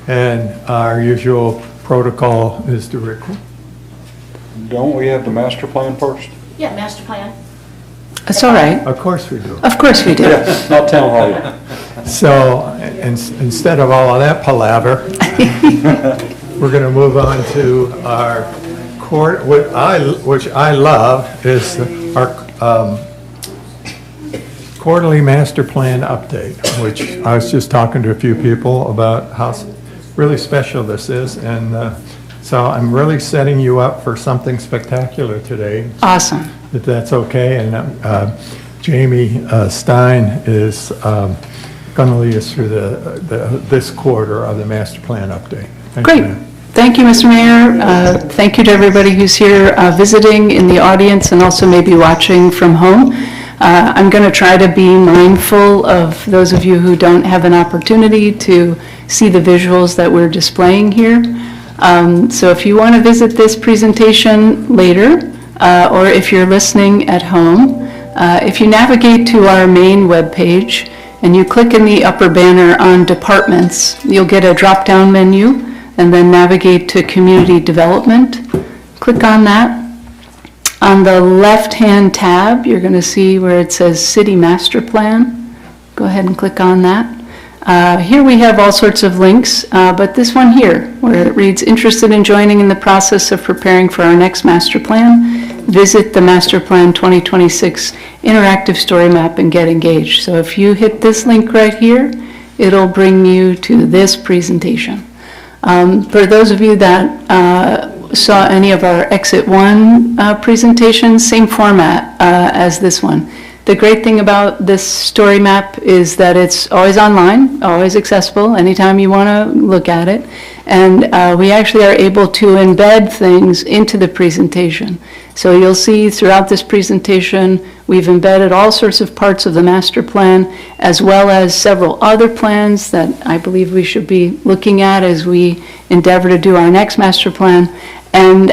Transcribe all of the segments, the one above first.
And our usual protocol is to record. Don't we have the master plan first? Yeah, master plan. That's all right. Of course we do. Of course we do. Yeah, not town hall yet. So instead of all of that palaver, we're going to move on to our court, which I love, is our quarterly master plan update, which I was just talking to a few people about how really special this is. And so I'm really setting you up for something spectacular today, Awesome. if that's okay. And Jamie Stein is going to lead us through this quarter of the master plan update. Thank you, Great. ma'am. Thank you, Mr. Mayor. Thank you to everybody who's here visiting in the audience and also maybe watching from home. I'm going to try to be mindful of those of you who don't have an opportunity to see the visuals that we're displaying here. So if you want to visit this presentation later, or if you're listening at home, if you navigate to our main webpage and you click in the upper banner on departments, you'll get a drop-down menu and then navigate to community development. Click on that. On the left-hand tab, you're going to see where it says City Master Plan. Go ahead and click on that. Here we have all sorts of links, but this one here, where it reads, interested in joining in the process of preparing for our next master plan, visit the Master Plan 2026 interactive story map and get engaged. So if you hit this link right here, it'll bring you to this presentation. For those of you that saw any of our Exit 1 presentations, same format as this one. The great thing about this story map is that it's always online, always accessible, anytime you want to look at it. And we actually are able to embed things into the presentation. So you'll see throughout this presentation, we've embedded all sorts of parts of the master plan, as well as several other plans that I believe we should be looking at as we endeavor to do our next master plan. And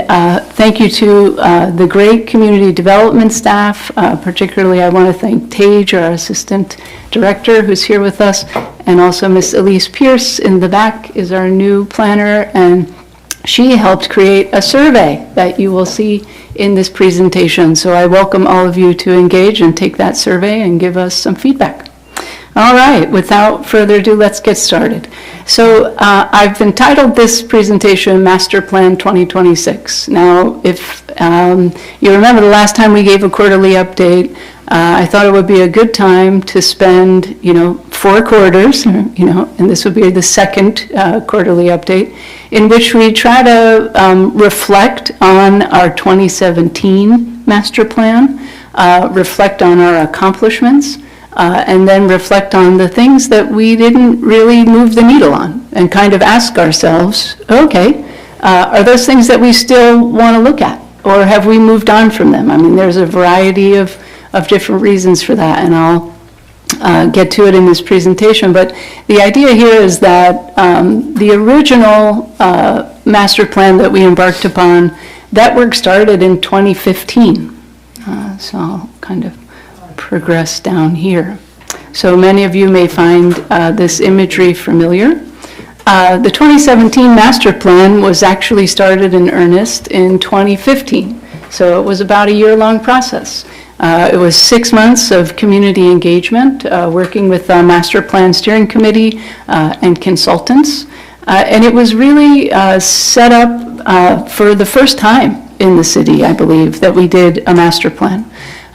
thank you to the great community development staff. Particularly, I want to thank Tage, our assistant director, who's here with us, and also Miss Elise Pierce in the back is our new planner, and she helped create a survey that you will see in this presentation. So I welcome all of you to engage and take that survey and give us some feedback. All right, without further ado, let's get started. So I've entitled this presentation Master Plan 2026. Now, if you remember the last time we gave a quarterly update, I thought it would be a good time to spend, 4 quarters, and this would be the second quarterly update, in which we try to reflect on our 2017 master plan, reflect on our accomplishments, and then reflect on the things that we didn't really move the needle on, and kind of ask ourselves, okay, are those things that we still want to look at, or have we moved on from them? I mean, there's a variety of different reasons for that, and I'll get to it in this presentation. But the idea here is that the original master plan that we embarked upon, that work started in 2015. So I'll kind of progress down here. So many of you may find this imagery familiar. The 2017 master plan was actually started in earnest in 2015. So it was about a year-long process. It was 6 months of community engagement, working with the Master Plan Steering Committee and consultants. And it was really set up for the first time in the city, I believe, that we did a master plan.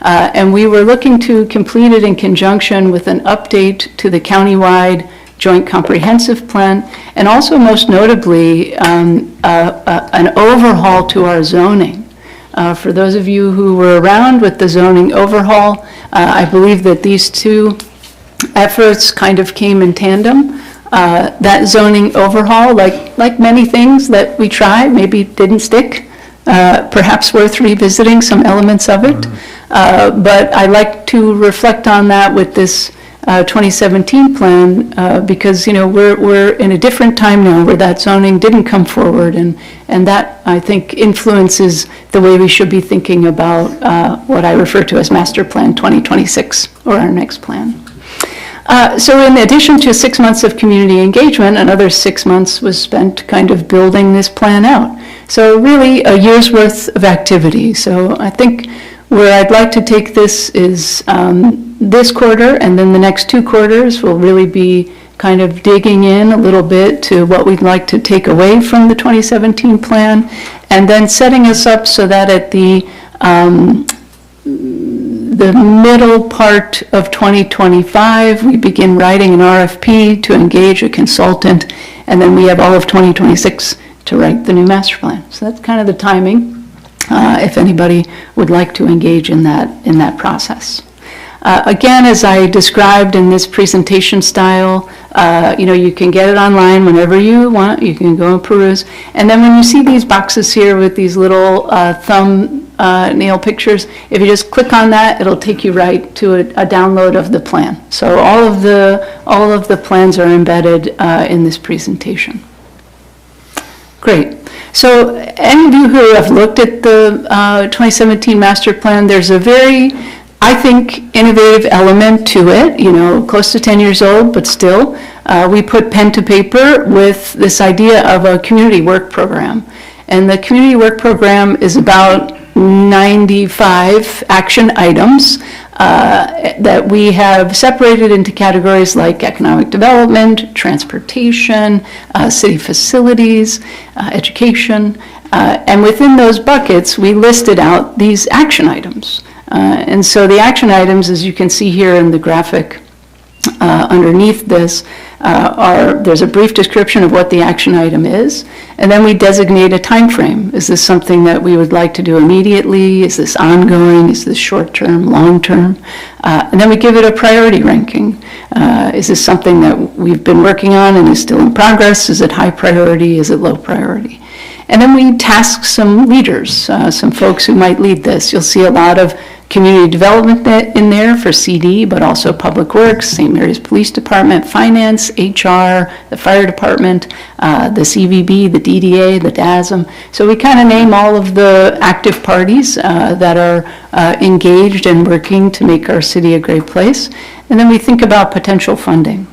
And we were looking to complete it in conjunction with an update to the countywide Joint Comprehensive Plan, and also most notably, an overhaul to our zoning. For those of you who were around with the zoning overhaul, I believe that these two efforts kind of came in tandem. That zoning overhaul, like many things that we try, maybe didn't stick, perhaps worth revisiting some elements of it. But I like to reflect on that with this 2017 plan because we're in a different time now where that zoning didn't come forward, and that I think influences the way we should be thinking about what I refer to as Master Plan 2026, or our next plan. So in addition to 6 months of community engagement, another 6 months was spent kind of building this plan out. So really a year's worth of activity. So I think where I'd like to take this is this quarter, and then the next 2 quarters will really be kind of digging in a little bit to what we'd like to take away from the 2017 plan, and then setting us up so that at the middle part of 2025, we begin writing an RFP to engage a consultant, and then we have all of 2026 to write the new master plan. So that's kind of the timing, if anybody would like to engage in that process. Again, as I described in this presentation style, you can get it online whenever you want. You can go and peruse. And then when you see these boxes here with these little thumbnail pictures, if you just click on that, it'll take you right to a download of the plan. So all of the plans are embedded in this presentation. Great. So any of you who have looked at the 2017 master plan, there's a very, I think, innovative element to it, close to 10 years old, but still. We put pen to paper with this idea of a community work program. And the community work program is about 95 action items that we have separated into categories like economic development, transportation, city facilities, education. And within those buckets, we listed out these action items. And so the action items, as you can see here in the graphic underneath this, there's a brief description of what the action item is, and then we designate a time frame. Is this something that we would like to do immediately? Is this ongoing? Is this short-term, long-term? And then we give it a priority ranking. Is this something that we've been working on and is still in progress? Is it high priority? Is it low priority? And then we task some leaders, some folks who might lead this. You'll see a lot of community development in there for CD, but also Public Works, St. Mary's Police Department, Finance, HR, the Fire Department, the CVB, the DDA, the DASM. So we kind of name all of the active parties that are engaged and working to make our city a great place. And then we think about potential funding.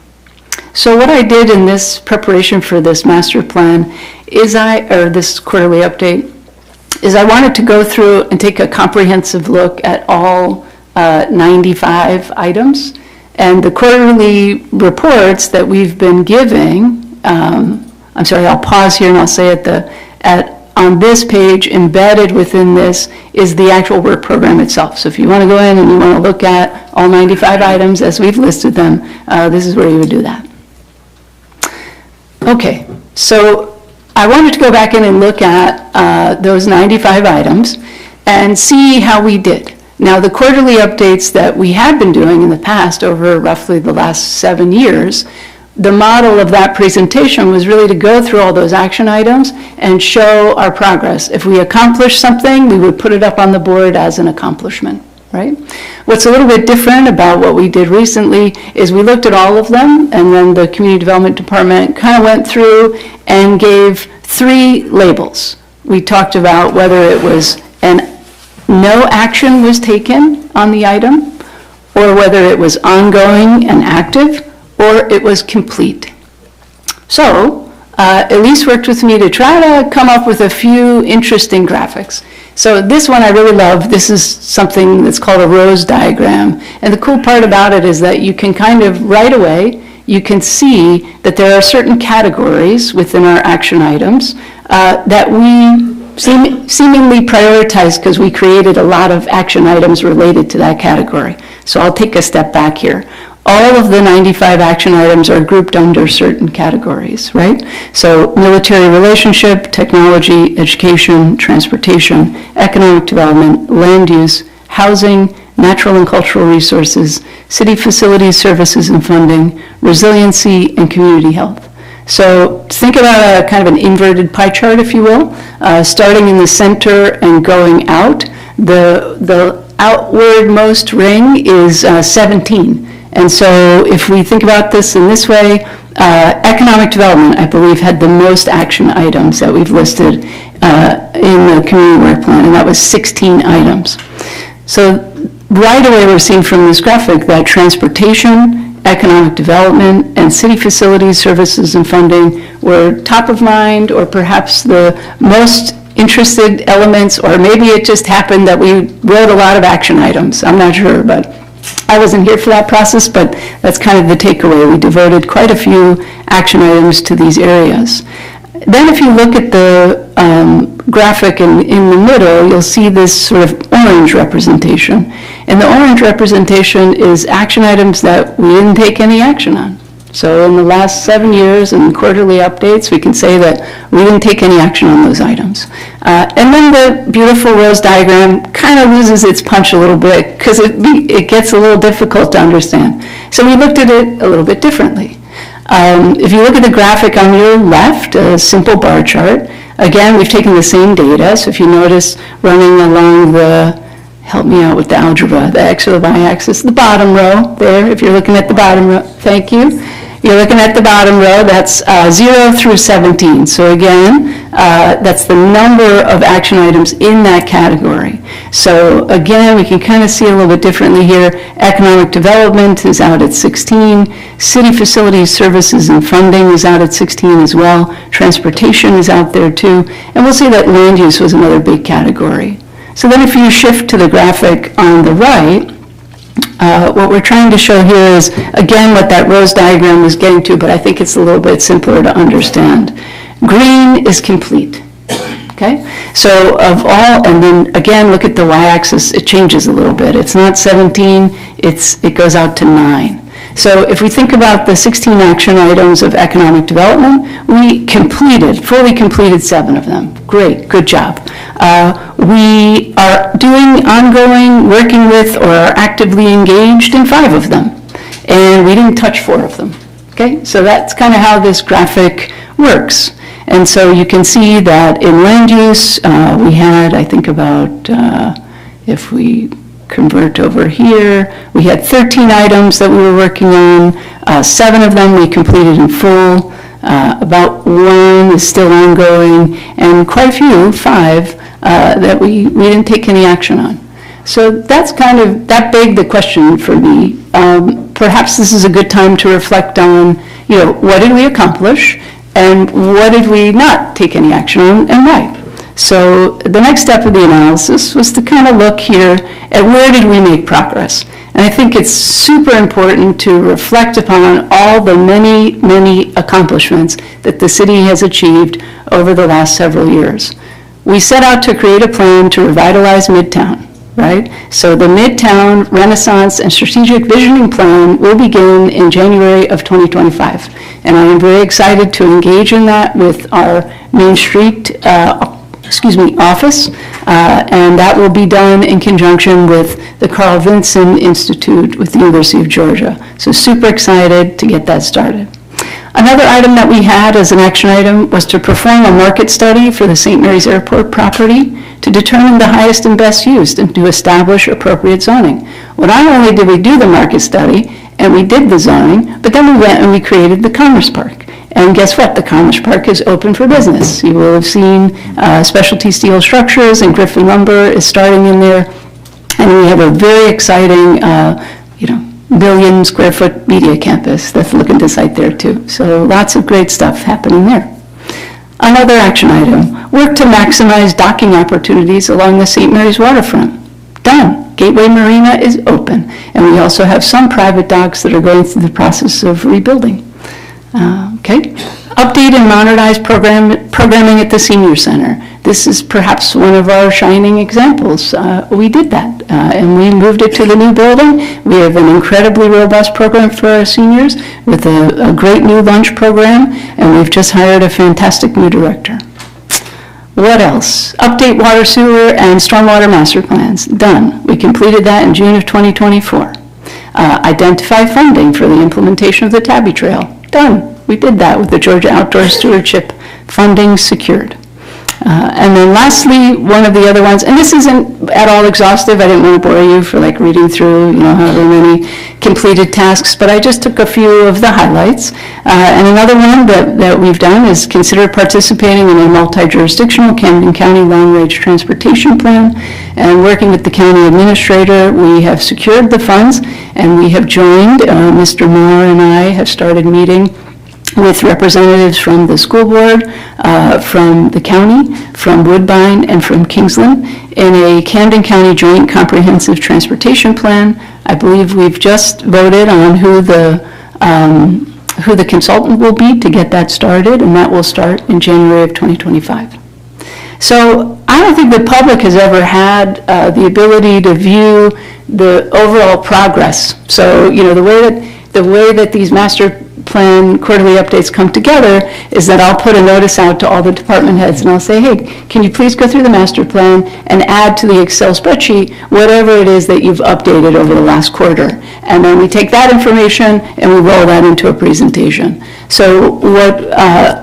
So what I did in this preparation for this master plan is this quarterly update, is I wanted to go through and take a comprehensive look at all 95 items. And the quarterly reports that we've been giving, I'm sorry, I'll pause here and I'll say on this page, embedded within this, is the actual work program itself. So if you want to go in and you want to look at all 95 items as we've listed them, this is where you would do that. Okay, so I wanted to go back in and look at those 95 items and see how we did. Now, the quarterly updates that we had been doing in the past over roughly the last 7 years, the model of that presentation was really to go through all those action items and show our progress. If we accomplished something, we would put it up on the board as an accomplishment, right? What's a little bit different about what we did recently is we looked at all of them, and then the Community Development Department kind of went through and gave 3 labels. We talked about whether it was no action was taken on the item, or whether it was ongoing and active, or it was complete. So Elise worked with me to try to come up with a few interesting graphics. So this one I really love. This is something that's called a rose diagram. And the cool part about it is that you can kind of right away, you can see that there are certain categories within our action items that we seemingly prioritized because we created a lot of action items related to that category. So I'll take a step back here. All of the 95 action items are grouped under certain categories, right? So military relationship, technology, education, transportation, economic development, land use, housing, natural and cultural resources, city facilities, services and funding, resiliency, and community health. So think about a kind of an inverted pie chart, if you will, starting in the center and going out. The outwardmost ring is 17. And so if we think about this in this way, economic development, I believe, had the most action items that we've listed in the community work plan, and that was 16 items. So right away we're seeing from this graphic that transportation economic development, and city facilities, services, and funding were top of mind, or perhaps the most interested elements, or maybe it just happened that we wrote a lot of action items. I'm not sure, but I wasn't here for that process, but that's kind of the takeaway. We devoted quite a few action items to these areas. Then if you look at the graphic in the middle, you'll see this sort of orange representation. And the orange representation is action items that we didn't take any action on. So in the last 7 years in quarterly updates, we can say that we didn't take any action on those items. And then the beautiful rose diagram kind of loses its punch a little bit because it gets a little difficult to understand. So we looked at it a little bit differently. If you look at the graphic on your left, a simple bar chart, again, we've taken the same data. So if you notice running along the, help me out with the algebra, the x or the y-axis, the bottom row there, if you're looking at the bottom row, thank you. You're looking at the bottom row, that's 0 through 17. So again, that's the number of action items in that category. So again, we can kind of see a little bit differently here. Economic development is out at 16. City facilities, services, and funding is out at 16 as well. Transportation is out there too. And we'll see that land use was another big category. So then if you shift to the graphic on the right, what we're trying to show here is, again, what that rose diagram was getting to, but I think it's a little bit simpler to understand. Green is complete, okay? So of all, and then again, look at the y-axis, it changes a little bit. It's not 17, it goes out to 9. So if we think about the 16 action items of economic development, we fully completed 7 of them. Great, good job. We are doing ongoing, working with, or are actively engaged in 5 of them. And we didn't touch 4 of them. Okay, so that's kind of how this graphic works. And so you can see that in land use, we had, I think about, if we convert over here, we had 13 items that we were working on. 7 of them we completed in full. About 1 is still ongoing, and quite a few, 5, that we didn't take any action on. So that's kind of, that begged the question for me. Perhaps this is a good time to reflect on, what did we accomplish, and what did we not take any action on, and why? So the next step of the analysis was to kind of look here at where did we make progress. And I think it's super important to reflect upon all the many, many accomplishments that the city has achieved over the last several years. We set out to create a plan to revitalize Midtown, right? So the Midtown Renaissance and Strategic Visioning Plan will begin in January of 2025. And I am very excited to engage in that with our Main Street office, and that will be done in conjunction with the Carl Vinson Institute with the University of Georgia. So super excited to get that started. Another item that we had as an action item was to perform a market study for the St. Mary's Airport property to determine the highest and best use and to establish appropriate zoning. Well, not only did we do the market study and we did the zoning, but then we went and we created the Commerce Park. And guess what? The Commerce Park is open for business. You will have seen Specialty Steel Structures and Griffin Lumber is starting in there. And we have a very exciting, billion square foot media campus that's looking to site there too. So lots of great stuff happening there. Another action item, work to maximize docking opportunities along the St. Mary's waterfront. Done. Gateway Marina is open. And we also have some private docks that are going through the process of rebuilding. Okay. Update and modernize programming at the Senior Center. This is perhaps one of our shining examples. We did that, and we moved it to the new building. We have an incredibly robust program for our seniors with a great new lunch program, and we've just hired a fantastic new director. What else? Update water, sewer, and stormwater master plans. Done. We completed that in June of 2024. Identify funding for the implementation of the Tabby Trail. Done. We did that with the Georgia Outdoor Stewardship funding secured. And then lastly, one of the other ones, and this isn't at all exhaustive, I didn't want to bore you for like reading through, however many completed tasks, but I just took a few of the highlights. And another one that we've done is consider participating in a multi-jurisdictional Camden County long-range transportation plan. And working with the county administrator, we have secured the funds, and we have joined, Mr. Moore and I have started meeting with representatives from the school board, from the county, from Woodbine, and from Kingsland in a Camden County Joint Comprehensive Transportation Plan. I believe we've just voted on who the consultant will be to get that started, and that will start in January of 2025. So I don't think the public has ever had the ability to view the overall progress. So, the way that these master plan quarterly updates come together is that I'll put a notice out to all the department heads and I'll say, hey, can you please go through the master plan and add to the Excel spreadsheet whatever it is that you've updated over the last quarter. And then we take that information and we roll that into a presentation. So what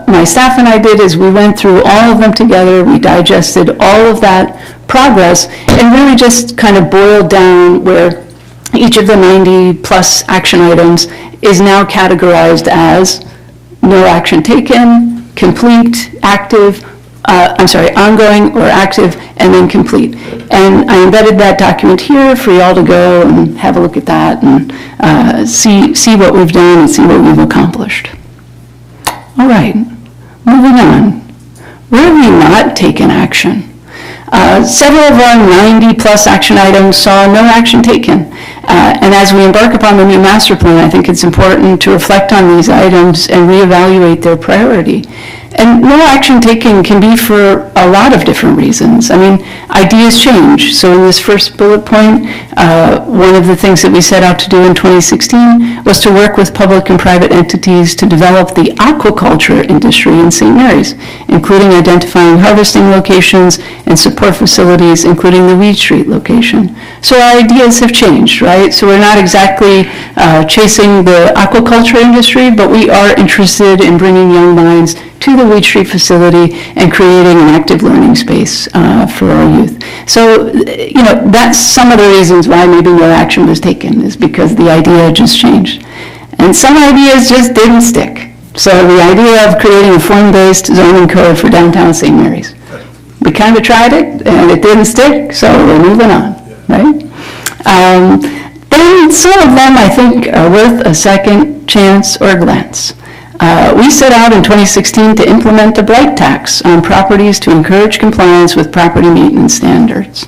my staff and I did is we went through all of them together, we digested all of that progress, and really just kind of boiled down where each of the 90 plus action items is now categorized as no action taken, complete, active, ongoing or active, and then complete. And I embedded that document here for y'all to go and have a look at that and see what we've done and see what we've accomplished. All right, moving on. Where have we not taken action? Several of our 90 plus action items saw no action taken. And as we embark upon the new master plan, I think it's important to reflect on these items and reevaluate their priority. And no action taken can be for a lot of different reasons. I mean, ideas change. So in this first bullet point, one of the things that we set out to do in 2016 was to work with public and private entities to develop the aquaculture industry in St. Mary's, including identifying harvesting locations and support facilities, including the Weed Street location. So our ideas have changed, right? So we're not exactly chasing the aquaculture industry, but we are interested in bringing young minds to the Weed Street facility and creating an active learning space for our youth. So, that's some of the reasons why maybe no action was taken, is because the idea just changed. And some ideas just didn't stick. So the idea of creating a form-based zoning code for downtown St. Mary's. We kind of tried it, and it didn't stick, so we're moving on, right? Then some of them, I think, are worth a second chance or glance. We set out in 2016 to implement a blight tax on properties to encourage compliance with property maintenance standards.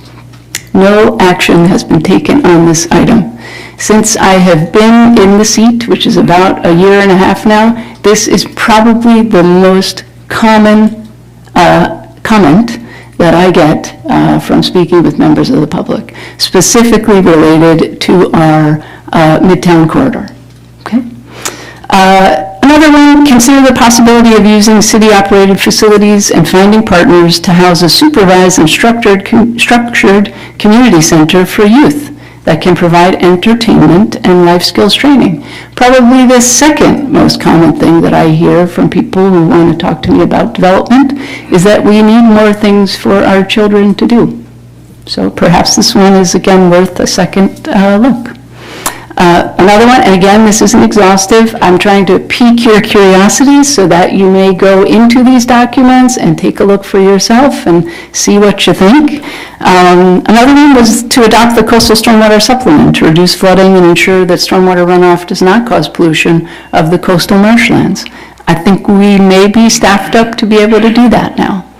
No action has been taken on this item. Since I have been in the seat, which is about a year and a half now, this is probably the most common comment that I get from speaking with members of the public, specifically related to our Midtown corridor. Okay. Another one, consider the possibility of using city-operated facilities and finding partners to house a supervised and structured community center for youth that can provide entertainment and life skills training. Probably the second most common thing that I hear from people who want to talk to me about development is that we need more things for our children to do. So perhaps this one is again worth a second look. Another one, and again, this isn't exhaustive. I'm trying to pique your curiosity so that you may go into these documents and take a look for yourself and see what you think. Another one was to adopt the coastal stormwater supplement to reduce flooding and ensure that stormwater runoff does not cause pollution of the coastal marshlands. I think we may be staffed up to be able to do that now.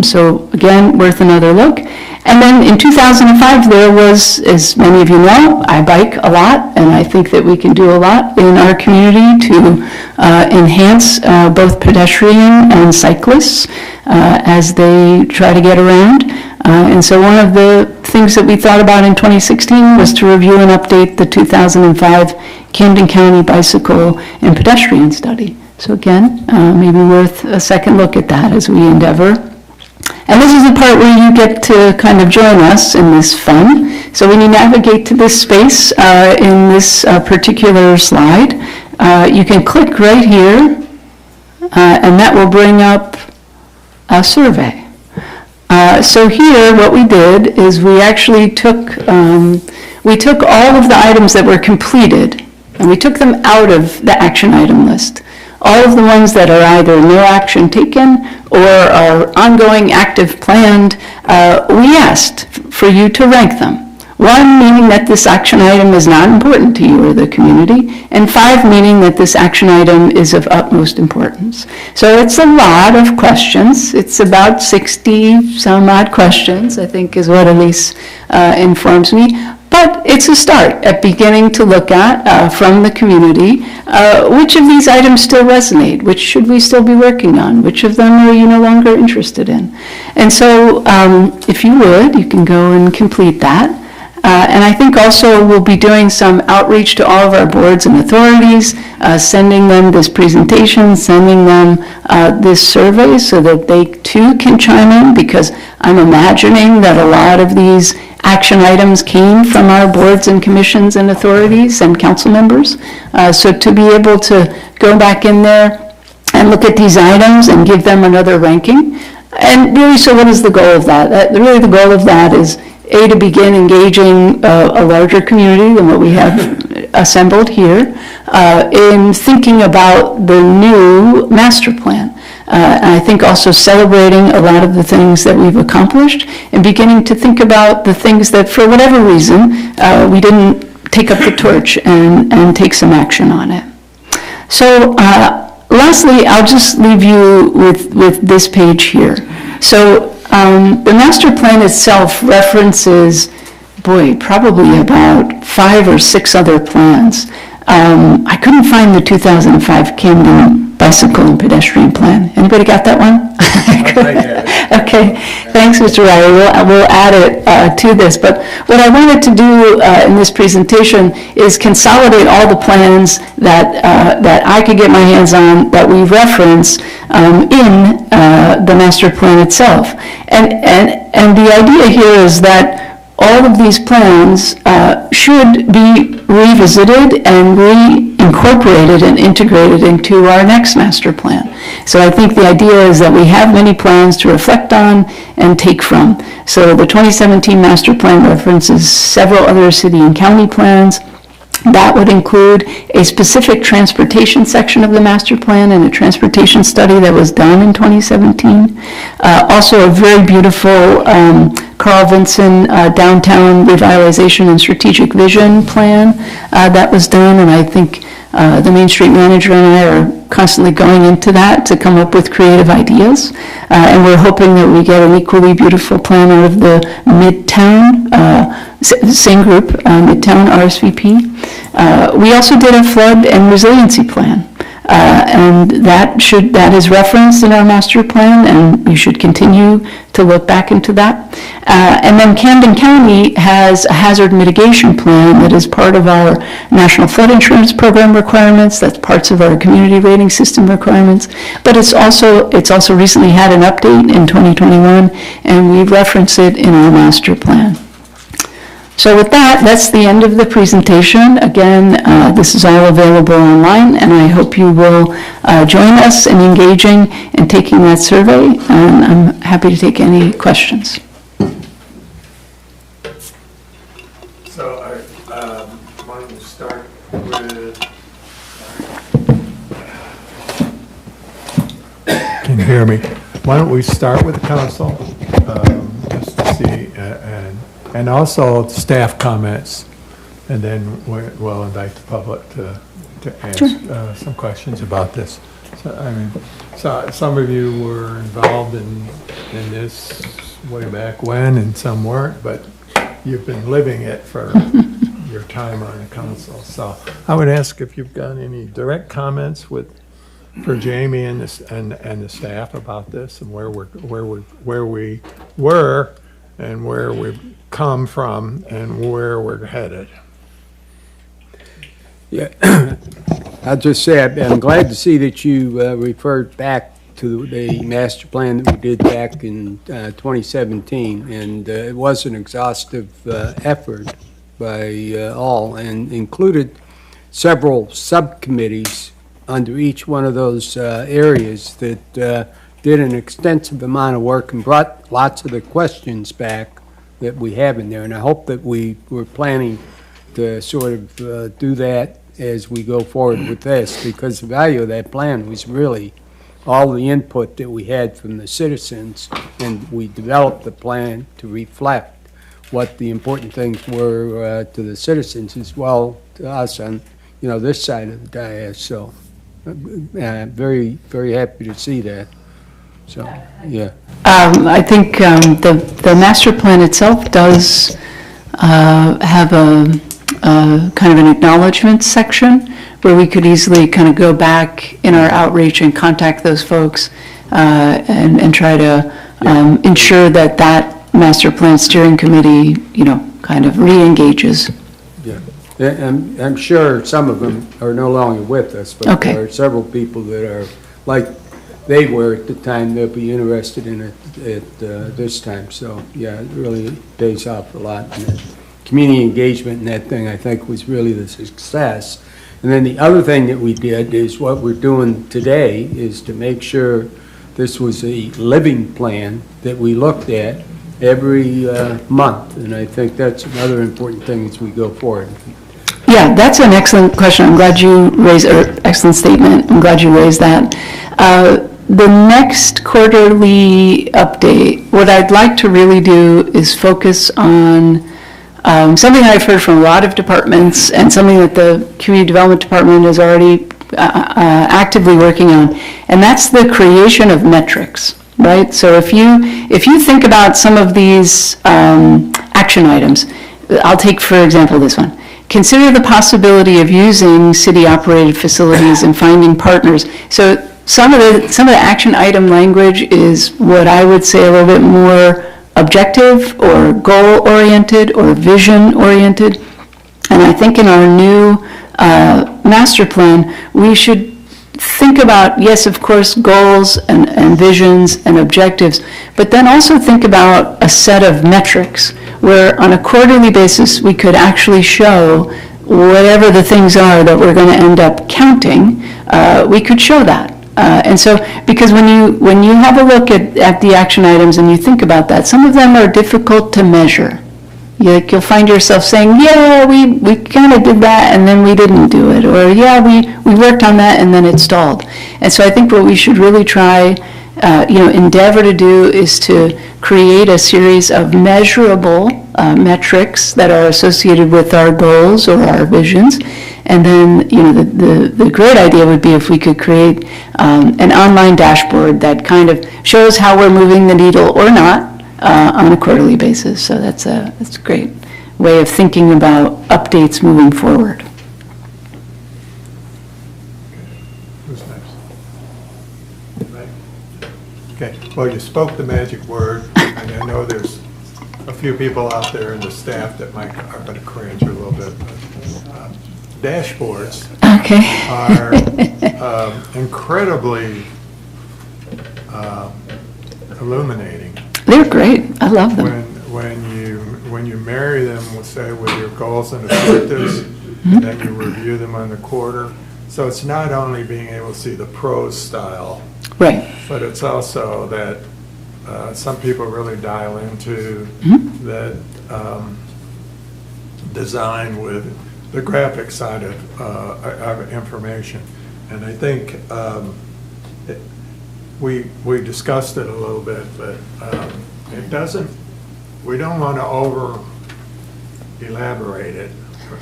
So again, worth another look. And then in 2005, there was, as many of you know, I bike a lot, and I think that we can do a lot in our community to enhance both pedestrian and cyclists as they try to get around. And so one of the things that we thought about in 2016 was to review and update the 2005 Camden County Bicycle and Pedestrian Study. So again, maybe worth a second look at that as we endeavor. And this is the part where you get to kind of join us in this fun. So when you navigate to this space in this particular slide, you can click right here, and that will bring up a survey. So here, what we did is we actually took all of the items that were completed, and we took them out of the action item list. All of the ones that are either no action taken or are ongoing, active, planned, we asked for you to rank them. 1, meaning that this action item is not important to you or the community, and 5, meaning that this action item is of utmost importance. So it's a lot of questions. It's about 60 some odd questions, I think is what Elise informs me. But it's a start at beginning to look at from the community, which of these items still resonate, which should we still be working on, which of them are you no longer interested in. And so if you would, you can go and complete that. And I think also we'll be doing some outreach to all of our boards and authorities, sending them this presentation, sending them this survey so that they too can chime in, because I'm imagining that a lot of these action items came from our boards and commissions and authorities and council members. So to be able to go back in there and look at these items and give them another ranking. And really, so what is the goal of that? Really the goal of that is to begin engaging a larger community than what we have assembled here in thinking about the new master plan. And I think also celebrating a lot of the things that we've accomplished and beginning to think about the things that, for whatever reason, we didn't take up the torch and take some action on it. So lastly, I'll just leave you with this page here. So the master plan itself references, probably about 5 or 6 other plans. I couldn't find the 2005 Camden bicycle and pedestrian plan. Anybody got that one? Okay, thanks, Mr. Riley. We'll add it to this. But what I wanted to do in this presentation is consolidate all the plans that I could get my hands on that we reference in the master plan itself. And the idea here is that all of these plans should be revisited and reincorporated and integrated into our next master plan. So I think the idea is that we have many plans to reflect on and take from. So the 2017 master plan references several other city and county plans. That would include a specific transportation section of the master plan and a transportation study that was done in 2017. Also a very beautiful Carl Vinson downtown revitalization and strategic vision plan that was done, and I think the Main Street manager and I are constantly going into that to come up with creative ideas, and we're hoping that we get an equally beautiful plan out of the Midtown, same group, Midtown RSVP. We also did a flood and resiliency plan, and that is referenced in our master plan, and you should continue to look back into that. And then Camden County has a hazard mitigation plan that is part of our National Flood Insurance Program requirements. That's parts of our community rating system requirements. But it's also recently had an update in 2021, and we reference it in our master plan. So with that, that's the end of the presentation. Again, this is all available online, and I hope you will join us in engaging and taking that survey, and I'm happy to take any questions. So why don't we start with... Can you hear me? Why don't we start with the council, just to see, and also staff comments, and then we'll invite the public to ask some questions about this. So some of you were involved in this way back when, and some weren't, but you've been living it for your time on the council. So I would ask if you've got any direct comments for Jamie and the staff about this, and where we were and where we've come from and where we're headed. Yeah, I'll just say I'm glad to see that you referred back to the master plan that we did back in 2017, and it was an exhaustive effort by all, and included several subcommittees under each one of those areas that did an extensive amount of work and brought lots of the questions back that we have in there. And I hope that we're planning to sort of do that as we go forward with this, because the value of that plan was really all the input that we had from the citizens, and we developed the plan to reflect what the important things were to the citizens as well to us on, this side of the dais. So very, very happy to see that. So, yeah. I think the master plan itself does have a kind of an acknowledgement section where we could easily kind of go back in our outreach and contact those folks and try to ensure that that master plan steering committee, kind of re-engages. Yeah. I'm sure some of them are no longer with us, but Okay. there are several people that are, like they were at the time, they'll be interested in it at this time. So, yeah, it really pays off a lot. And the community engagement in that thing, I think, was really the success. And then the other thing that we did is what we're doing today is to make sure this was a living plan that we looked at every month. And I think that's another important thing as we go forward. Yeah, that's an excellent question. I'm glad you raised, or excellent statement. I'm glad you raised that. The next quarterly update, what I'd like to really do is focus on something I've heard from a lot of departments and something that the Community Development Department is already actively working on, and that's the creation of metrics, right? So if you think about some of these action items, I'll take, for example, this one. Consider the possibility of using city-operated facilities and finding partners. So some of the action item language is what I would say a little bit more objective or goal-oriented or vision-oriented. And I think in our new master plan, we should think about, yes, of course, goals and visions and objectives, but then also think about a set of metrics where on a quarterly basis we could actually show whatever the things are that we're going to end up counting, we could show that. And so, because when you have a look at the action items and you think about that, some of them are difficult to measure. You'll find yourself saying, yeah, we kind of did that and then we didn't do it. Or, yeah, we worked on that and then it stalled. And so I think what we should really try, endeavor to do is to create a series of measurable metrics that are associated with our goals or our visions. And then, the great idea would be if we could create an online dashboard that kind of shows how we're moving the needle or not on a quarterly basis. So that's a great way of thinking about updates moving forward. Who's next? Right. Okay, well, you spoke the magic word, and I know there's a few people out there in the staff that are going to cringe a little bit. But, dashboards Okay. are incredibly illuminating. They're great. I love them. When you marry them, say, with your goals and objectives, and then you review them on the quarter. So it's not only being able to see the prose style, Right. but it's also that some people really dial into that design with the graphic side of information. And I think we discussed it a little bit, but we don't want to over elaborate it.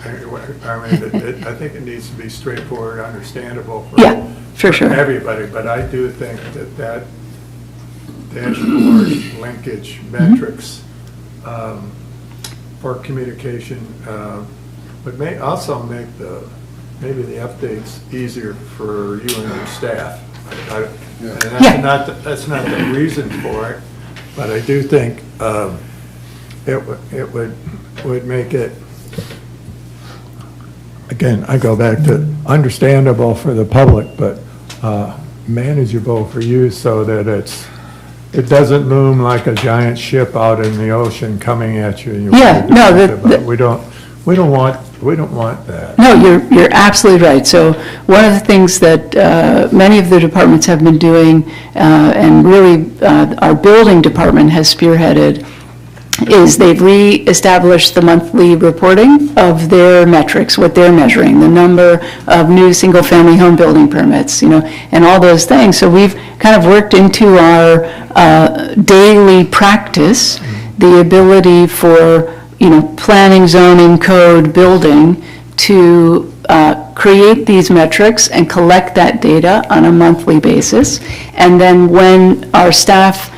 I think it needs to be straightforward, understandable for sure. everybody, but I do think that dashboard linkage metrics for communication but may also make maybe the updates easier for you and your staff. And that's not the reason for it, but I do think it would make it, again, I go back to understandable for the public, but manageable for you so that it doesn't loom like a giant ship out in the ocean coming at you. And Yeah, no, we We don't want that. No, you're absolutely right. So one of the things that many of the departments have been doing, and really our building department has spearheaded, is they've reestablished the monthly reporting of their metrics, what they're measuring, the number of new single-family home building permits, and all those things. So we've kind of worked into our daily practice the ability for, planning, zoning, code, building to create these metrics and collect that data on a monthly basis. And then when our staff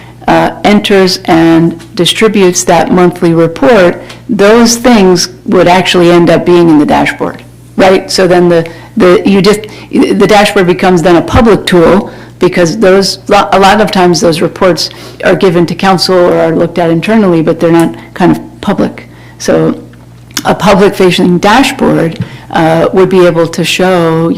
enters and distributes that monthly report, those things would actually end up being in the dashboard, right? So then the dashboard becomes then a public tool, because a lot of times those reports are given to council or are looked at internally, but they're not kind of public. So a public-facing dashboard would be able to show,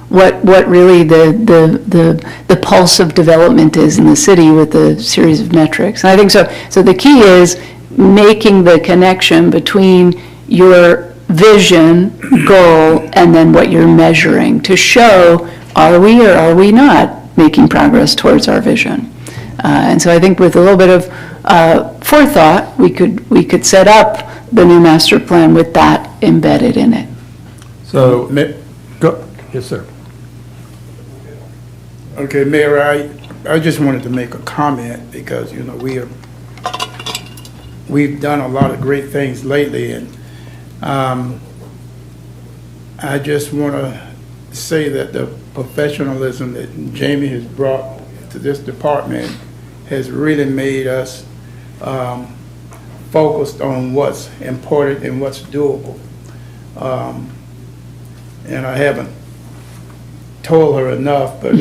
what really the pulse of development is in the city with a series of metrics. And I think so the key is making the connection between your vision, goal, and then what you're measuring to show, are we or are we not making progress towards our vision? And so I think with a little bit of forethought, we could set up the new master plan with that embedded in it. So, go, yes, sir. Okay, Mayor, I just wanted to make a comment because, we've done a lot of great things lately, and I just want to say that the professionalism that Jamie has brought to this department has really made us focused on what's important and what's doable. And I haven't told her enough, but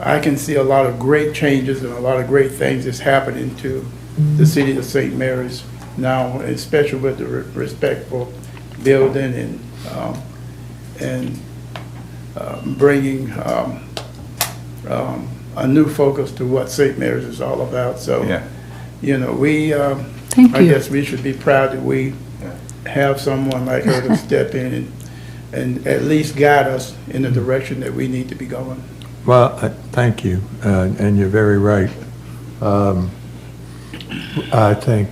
I can see a lot of great changes and a lot of great things that's happening to the city of St. Mary's now, especially with the respectful building and bringing a new focus to what St. Mary's is all about. So, we, Thank I you. guess we should be proud that we have someone like her to step in and at least guide us in the direction that we need to be going. Well, thank you, and you're very right. I think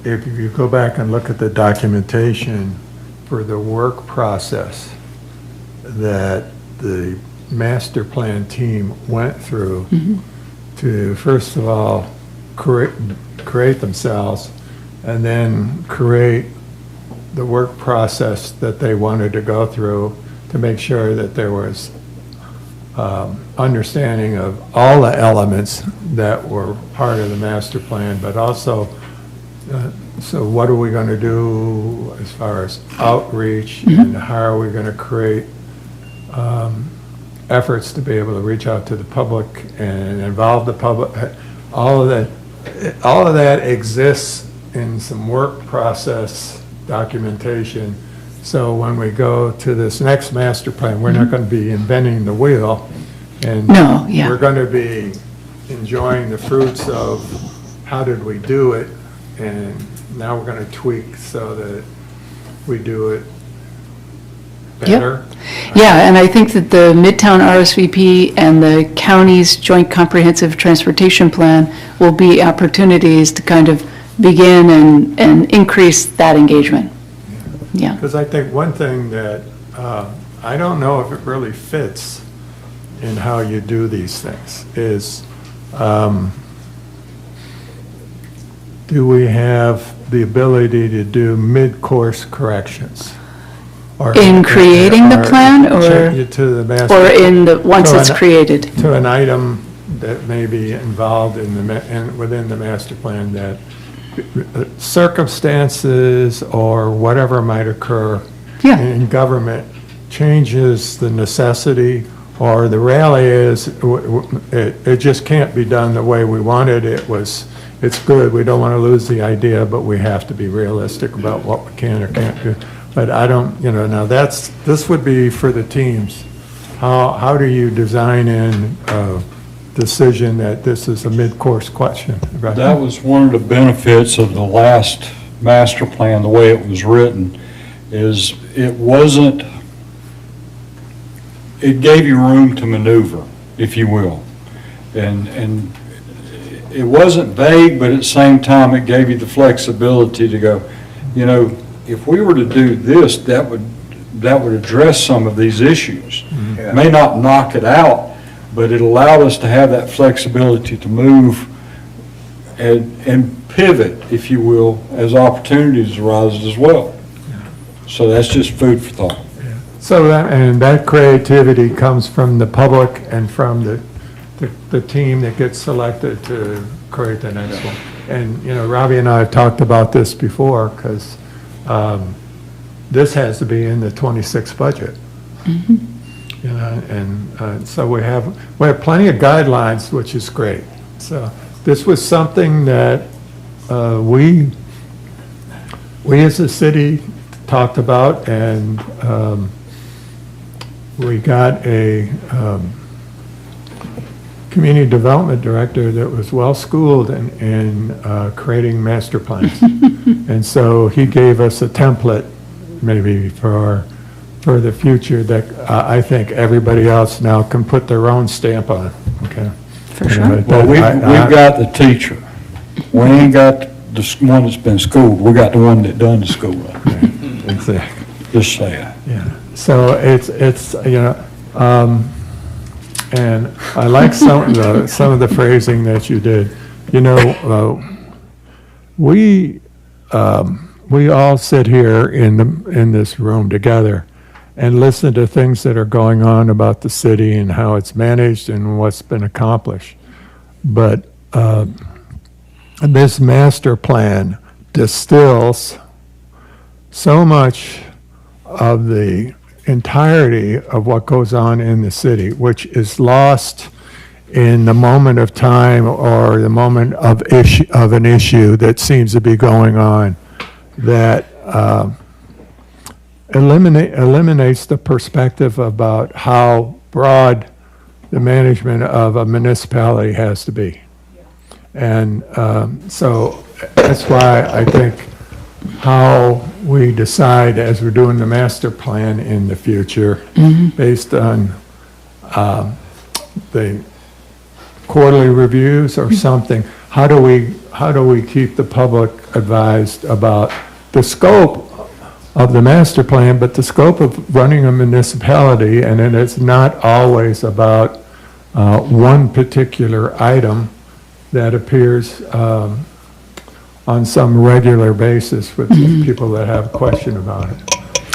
if you go back and look at the documentation for the work process that the master plan team went through to, first of all, create themselves, and then create the work process that they wanted to go through to make sure that there was understanding of all the elements that were part of the master plan, but also, so what are we going to do as far as outreach, and how are we going to create efforts to be able to reach out to the public and involve the public. All of that exists in some work process documentation. So when we go to this next master plan, we're not going to be inventing the wheel. And No, yeah. we're going to be enjoying the fruits of how did we do it, and now we're going to tweak so that we do it better. Yeah, and I think that the Midtown RSVP and the county's Joint Comprehensive Transportation Plan will be opportunities to kind of begin and increase that engagement. Yeah. Because I think one thing that, I don't know if it really fits in how you do these things, is do we have the ability to do mid-course corrections? Or- In creating the plan, or to the master, or in the, once So it's an- created? to an item that may be involved in within the master plan, that circumstances or whatever might occur Yeah. in government changes the necessity, or the reality is it just can't be done the way we wanted. It's good, we don't want to lose the idea, but we have to be realistic about what we can or can't do. But I don't, now this would be for the teams. How do you design in a decision that this is a mid-course question? Right? That was one of the benefits of the last master plan, the way it was written, is it wasn't, it gave you room to maneuver, if you will. And it wasn't vague, but at the same time, it gave you the flexibility to go, you know, if we were to do this, that would address some of these issues. Yeah. May not knock it out, but it allowed us to have that flexibility to move and pivot, if you will, as opportunities arise as well. So that's just food for thought. So that creativity comes from the public and from the team that gets selected to create the next one. And, you know, Robbie and I have talked about this before, because this has to be in the 26 budget. You know, and so we have plenty of guidelines, which is great. So this was something that we as a city talked about, and we got a community development director that was well-schooled in creating master plans. And so he gave us a template maybe for the future that I think everybody else now can put their own stamp on, okay? For sure. Well, we've got the teacher. We ain't got the one that's been schooled. We got the one that done the schooling. Exactly. Just saying. Yeah, so it's you know, and I like some of the phrasing that you did. You know, we all sit here in this room together and listen to things that are going on about the city and how it's managed and what's been accomplished. But this master plan distills so much of the entirety of what goes on in the city, which is lost in the moment of time or the moment of an issue that seems to be going on, that eliminates the perspective about how broad the management of a municipality has to be. And so that's why I think how we decide as we're doing the master plan in the future, based on the quarterly reviews or something, how do we keep the public advised about the scope of the master plan, but the scope of running a municipality, and then it's not always about one particular item that appears on some regular basis with people that have a question about it,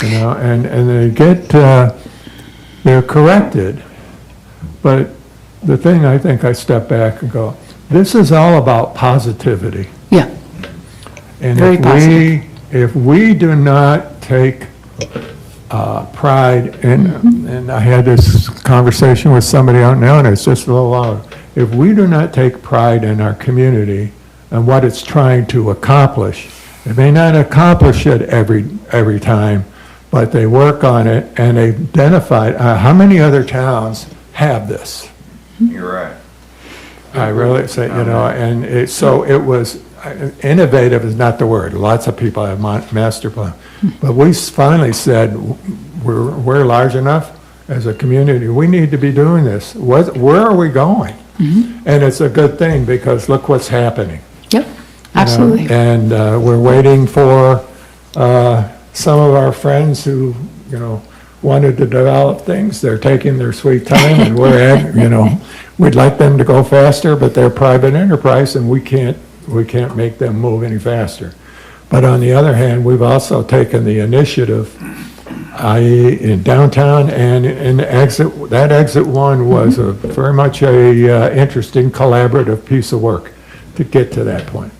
you know, and they get, they're corrected. But the thing, I think I step back and go, this is all about positivity. Yeah, And Very positive. if we do not take pride in, and I had this conversation with somebody out now, and it's just a little loud. If we do not take pride in our community and what it's trying to accomplish, it may not accomplish it every time, but they work on it and they identify, how many other towns have this? You're right. I really say, you know, and so it was, innovative is not the word. Lots of people have master plan. But we finally said, we're large enough as a community. We need to be doing this. Where are we going? And it's a good thing because look what's happening. yep, absolutely. And we're waiting for some of our friends who, you know, wanted to develop things. They're taking their sweet time, and you know, we'd like them to go faster, but they're private enterprise, and we can't make them move any faster. But on the other hand, we've also taken the initiative, i.e. in downtown and in exit one was very much a interesting collaborative piece of work to get to that point.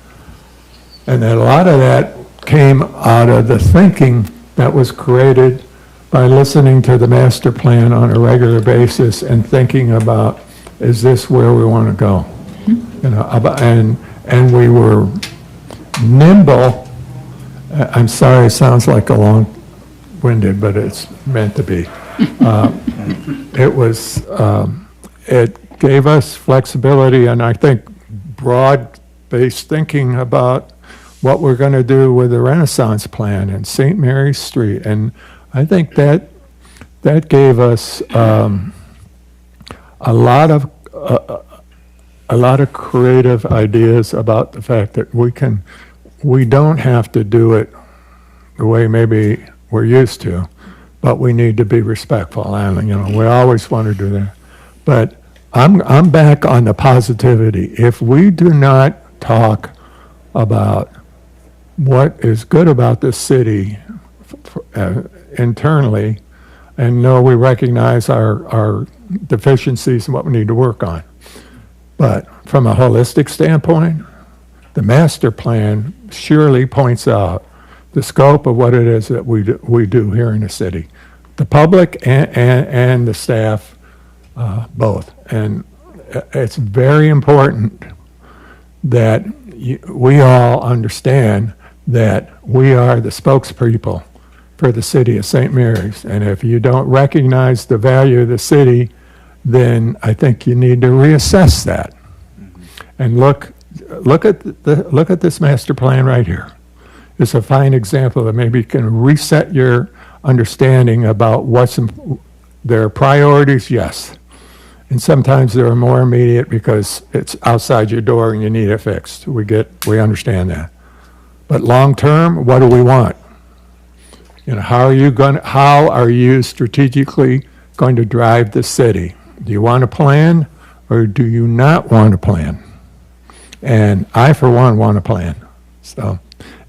And then a lot of that came out of the thinking that was created by listening to the master plan on a regular basis and thinking about, is this where we want to go? You know, and we were nimble. I'm sorry, it sounds like a long-winded, but it's meant to be. It gave us flexibility and I think broad-based thinking about what we're going to do with the Renaissance plan and St. Mary's Street. And I think that gave us a lot of creative ideas about the fact that we don't have to do it the way maybe we're used to, but we need to be respectful. And, we always want to do that. But I'm back on the positivity. If we do not talk about what is good about this city internally, and know we recognize our deficiencies and what we need to work on. But from a holistic standpoint, the master plan surely points out the scope of what it is that we do here in the city. The public and the staff, both. And it's very important that we all understand that we are the spokespeople for the city of St. Mary's. And if you don't recognize the value of the city, then I think you need to reassess that. And look at this master plan right here. It's a fine example that maybe can reset your understanding about what's their priorities, yes. And sometimes they're more immediate because it's outside your door and you need it fixed. We understand that. But long term, what do we want? How are you strategically going to drive the city? Do you want a plan or do you not want a plan? And I, for one, want a plan. So,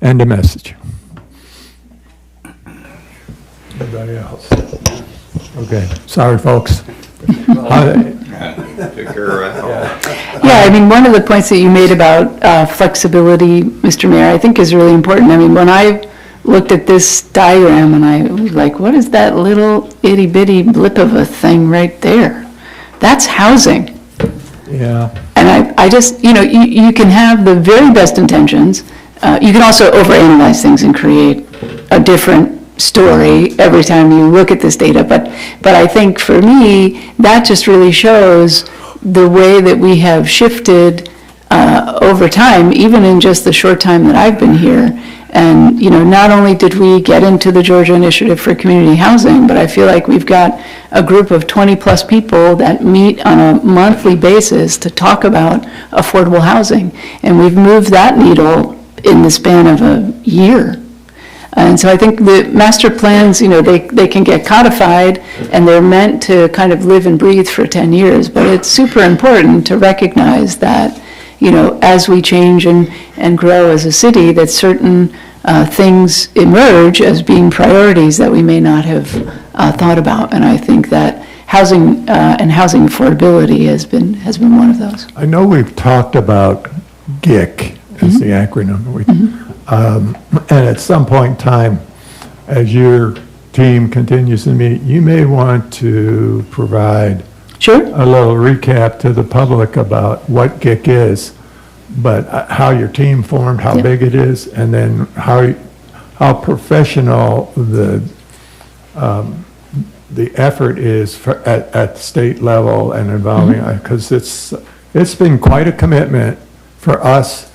end of message. Anybody else? Okay, sorry, folks. Yeah, I mean, one of the points that you made about flexibility, Mr. Mayor, I think is really important. I mean, when I looked at this diagram and I was like, what is that little itty bitty blip of a thing right there? That's housing. Yeah. And I just, you can have the very best intentions. You can also overanalyze things and create a different story every time you look at this data. But I think for me, that just really shows the way that we have shifted over time, even in just the short time that I've been here. And, not only did we get into the Georgia Initiative for Community Housing, but I feel like we've got a group of 20-plus people that meet on a monthly basis to talk about affordable housing. And we've moved that needle in the span of a year. And so I think the master plans, they can get codified and they're meant to kind of live and breathe for 10 years. But it's super important to recognize that, as we change and grow as a city, that certain things emerge as being priorities that we may not have thought about. And I think that housing and housing affordability has been one of those. I know we've talked about GIC as the acronym. And at some point in time, as your team continues to meet, you may want to provide Sure. a little recap to the public about what GIC is, but how your team formed, how big it is, and then how professional the effort is at state level and involving, because it's been quite a commitment for us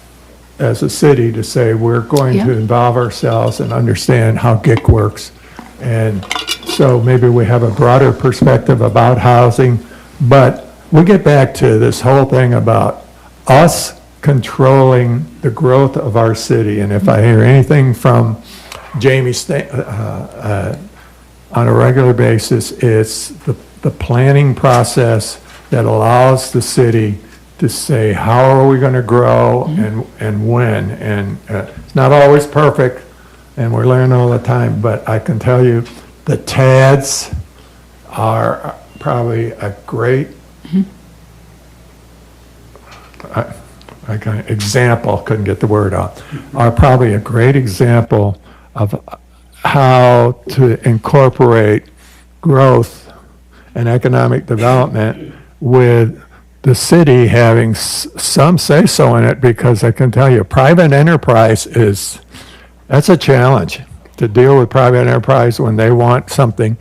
as a city to say we're going to involve ourselves and understand how GIC works. And so maybe we have a broader perspective about housing, but we get back to this whole thing about us controlling the growth of our city. And if I hear anything from Jamie on a regular basis, it's the planning process that allows the city to say, how are we going to grow and when? And it's not always perfect, and we're learning all the time, but I can tell you the TADs are probably a great example, couldn't get the word out, are probably a great example of how to incorporate growth and economic development with the city having some say-so in it, because I can tell you, private enterprise that's a challenge to deal with private enterprise when they want something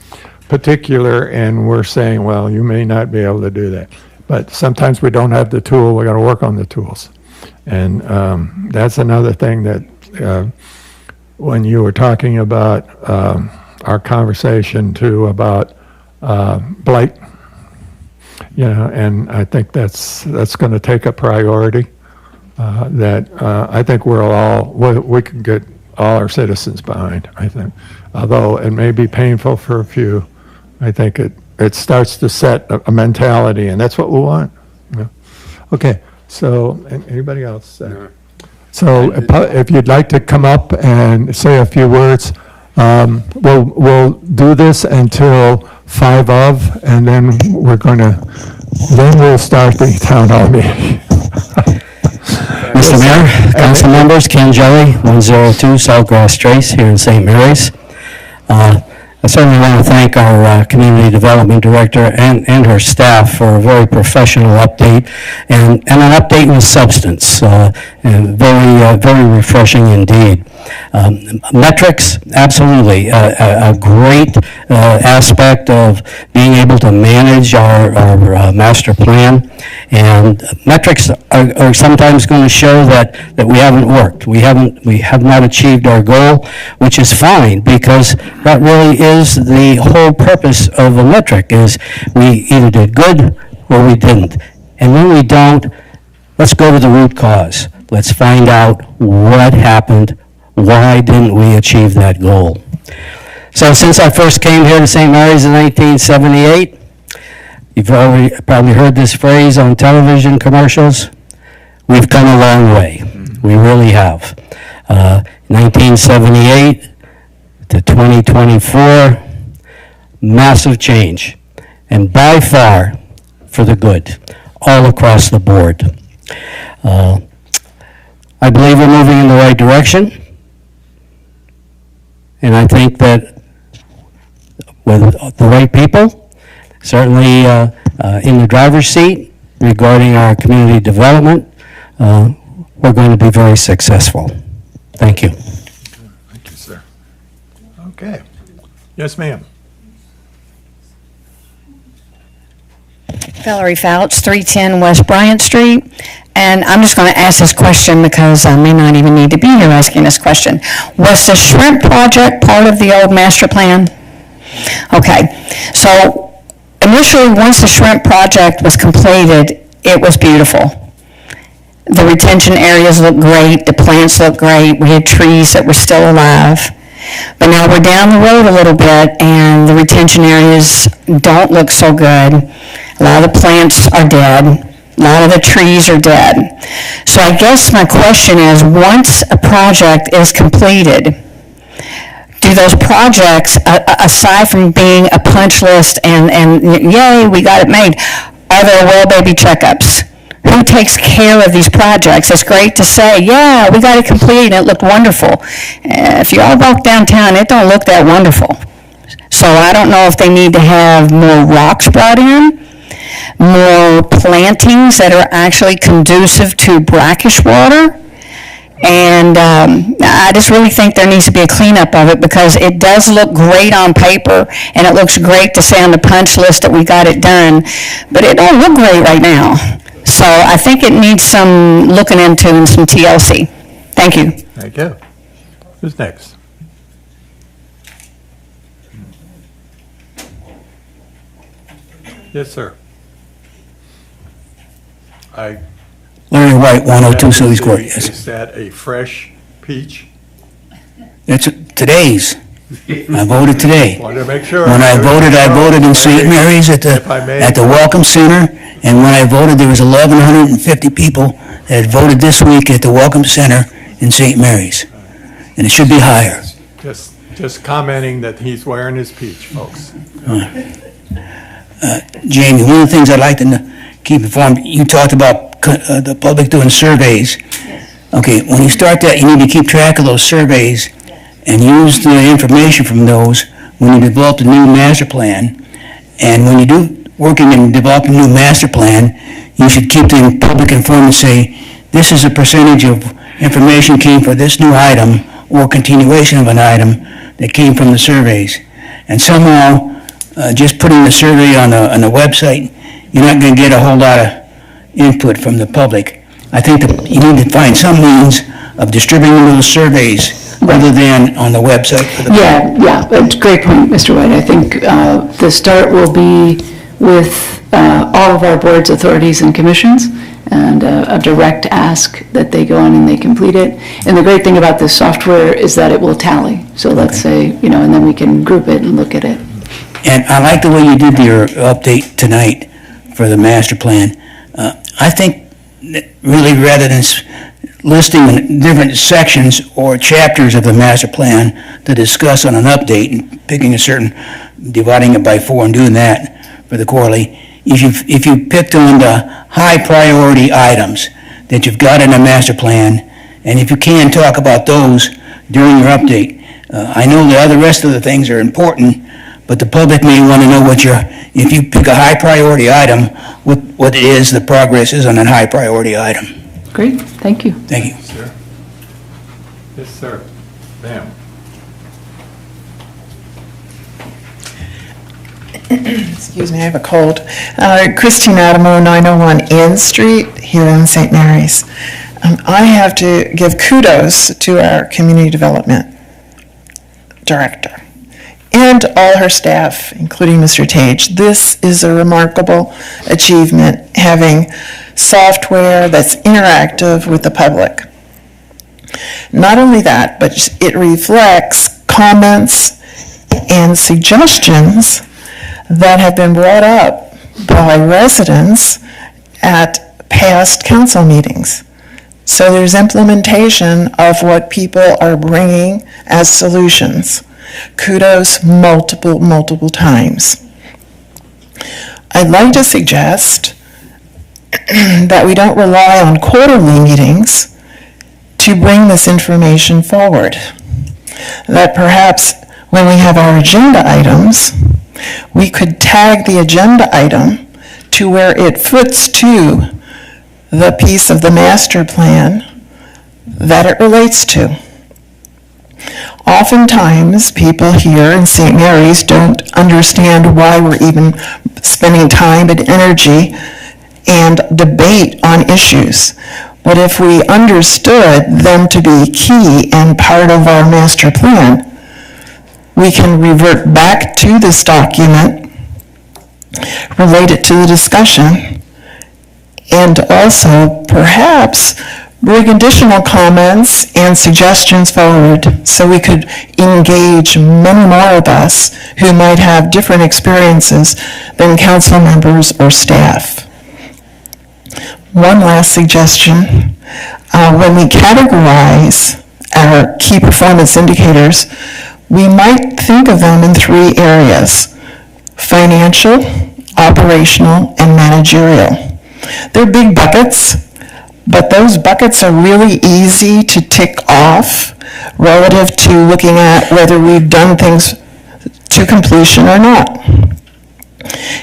particular, and we're saying, well, you may not be able to do that. But sometimes we don't have the tool, we got to work on the tools. And that's another thing that when you were talking about our conversation too about blight, and I think that's going to take a priority. That I think we can get all our citizens behind, I think. Although it may be painful for a few, I think it starts to set a mentality, and that's what we want. Okay, so anybody else? So if you'd like to come up and say a few words, we'll do this until 5 of, and then we'll start the town hall meeting. Mr. Mayor, council members, Ken Jelly, 102 Saltgrass Trace here in St. Mary's. I certainly want to thank our Community Development Director and her staff for a very professional update and an update with substance, and very refreshing indeed. Metrics, absolutely, a great aspect of being able to manage our master plan. And metrics are sometimes going to show that we haven't worked. We have not achieved our goal, which is fine, because that really is the whole purpose of a metric, is we either did good or we didn't. And when we don't, let's go to the root cause. Let's find out what happened. Why didn't we achieve that goal? So since I first came here to St. Mary's in 1978, you've probably heard this phrase on television commercials. We've come a long way. We really have. 1978 to 2024, massive change. And by far, for the good, all across the board. I believe we're moving in the right direction. And I think that with the right people, certainly in the driver's seat regarding our community development, we're going to be very successful. Thank you. Thank you, sir. Okay. Yes, ma'am. Valerie Fouts, 310 West Bryant Street. And I'm just going to ask this question because I may not even need to be here asking this question. Was the shrimp project part of the old master plan? Okay. So initially, once the shrimp project was completed, it was beautiful. The retention areas looked great. The plants looked great. We had trees that were still alive. But now we're down the road a little bit, and the retention areas don't look so good. A lot of the plants are dead. A lot of the trees are dead. So I guess my question is, once a project is completed, do those projects, aside from being a punch list and yay, we got it made, are there well baby checkups? Who takes care of these projects? It's great to say, yeah, we got it completed, it looked wonderful. If you all walk downtown, it don't look that wonderful. So I don't know if they need to have more rocks brought in, more plantings that are actually conducive to brackish water. And I just really think there needs to be a cleanup of it, because it does look great on paper, and it looks great to say on the punch list that we got it done, but it don't look great right now. So I think it needs some looking into and some TLC. Thank you. Thank you. Who's next? Yes, sir. Larry White, 102 Silly's Court, yes. Is that a fresh peach? It's today's. I voted today. Wanted to make sure. When I voted in St. Mary's at If I may. the Welcome Center, and when I voted, there was 1,150 people that had voted this week at the Welcome Center in St. Mary's. And it should be higher. Just commenting that he's wearing his peach, folks. Jamie, one of the things I'd like to keep informed, you talked about the public doing surveys. Okay, when you start that, you need to keep track of those surveys and use the information from those when you develop the new master plan. And when you do working and developing a new master plan, you should keep the public informed and say, this is a percentage of information came for this new item or continuation of an item that came from the surveys. And somehow, just putting the survey on the website, you're not going to get a whole lot of input from the public. I think that you need to find some means of distributing those surveys other than on the website for the... Yeah, but great point, Mr. White. I think the start will be with all of our boards, authorities, and commissions, and a direct ask that they go on and they complete it. And the great thing about this software is that it will tally. So let's say, and then we can group it and look at it. And I like the way you did your update tonight for the master plan. I think that really, rather than listing different sections or chapters of the master plan to discuss on an update and picking a certain, dividing it by 4 and doing that for the quarterly, if you picked on the high priority items that you've got in the master plan, and if you can talk about those during your update. I know the rest of the things are important, but the public may want to know if you pick a high priority item, what it is, the progress is on that high priority item. Great, thank you. Thank you. Sir? Yes, sir. Ma'am. Excuse me, I have a cold. Christine Adamo, 901 N Street, here in St. Mary's. I have to give kudos to our community development director and all her staff, including Mr. Tage. This is a remarkable achievement, having software that's interactive with the public. Not only that, but it reflects comments and suggestions that have been brought up by residents at past council meetings. So there's implementation of what people are bringing as solutions. Kudos multiple times. I'd like to suggest that we don't rely on quarterly meetings to bring this information forward. That perhaps when we have our agenda items, we could tag the agenda item to where it foots to the piece of the master plan that it relates to. Oftentimes, people here in St. Mary's don't understand why we're even spending time and energy and debate on issues. But if we understood them to be key and part of our master plan, we can revert back to this document, relate it to the discussion, and also perhaps bring additional comments and suggestions forward so we could engage many more of us who might have different experiences than council members or staff. One last suggestion, when we categorize our key performance indicators, we might think of them in 3 areas: financial, operational, and managerial. They're big buckets, but those buckets are really easy to tick off relative to looking at whether we've done things to completion or not.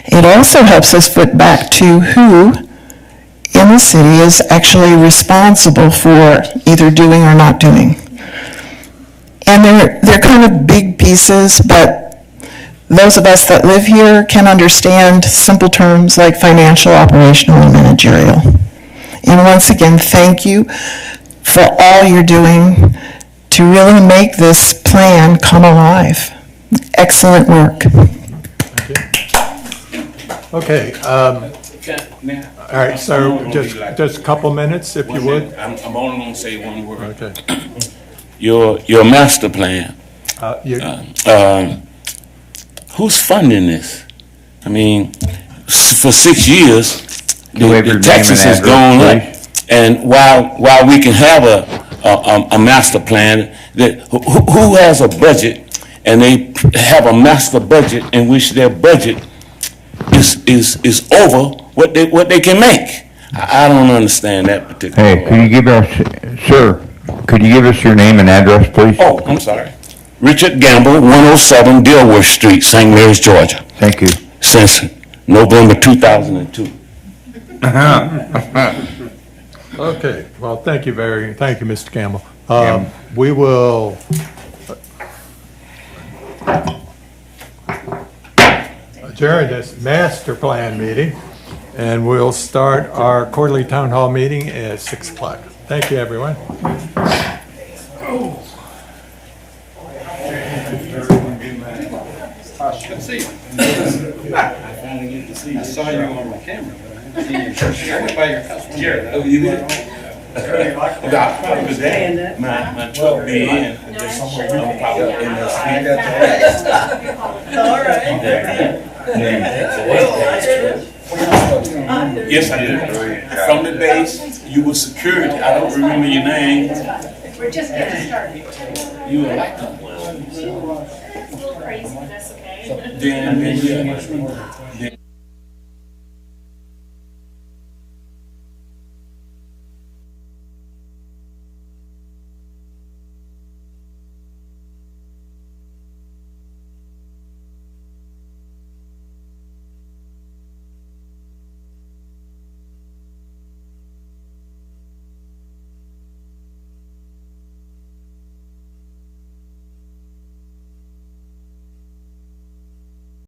It also helps us foot back to who in the city is actually responsible for either doing or not doing. And they're kind of big pieces, but those of us that live here can understand simple terms like financial, operational, and managerial. And once again, thank you for all you're doing to really make this plan come alive. Excellent work. Okay, all right, so just a couple minutes, if you would. I'm only going to say one word. Okay. Your master plan, You- who's funding this? I mean, for 6 years, Do we have your the name taxes and has gone address, up. And while we can have a master plan, that who has a budget and they have a master budget in which their budget is over what they can make. I don't understand that particular. Hey, could you give us, sir, could you give us your name and address, please? Oh, I'm sorry. Richard Gamble, 107 Dilworth Street, St. Mary's, Georgia, Thank you. since November 2002. Okay, well, thank you, Mr. Campbell. We will adjourn this master plan meeting, and we'll start our quarterly town hall meeting at 6 o'clock. Thank you, everyone. I saw you on my camera, but I didn't see you. I went by your house. Jared, oh, you did? My truck be in. Yes, I did. From the base, you were security. I don't remember your name. We're just getting started. You were like them. It's a little crazy, but that's okay. Then,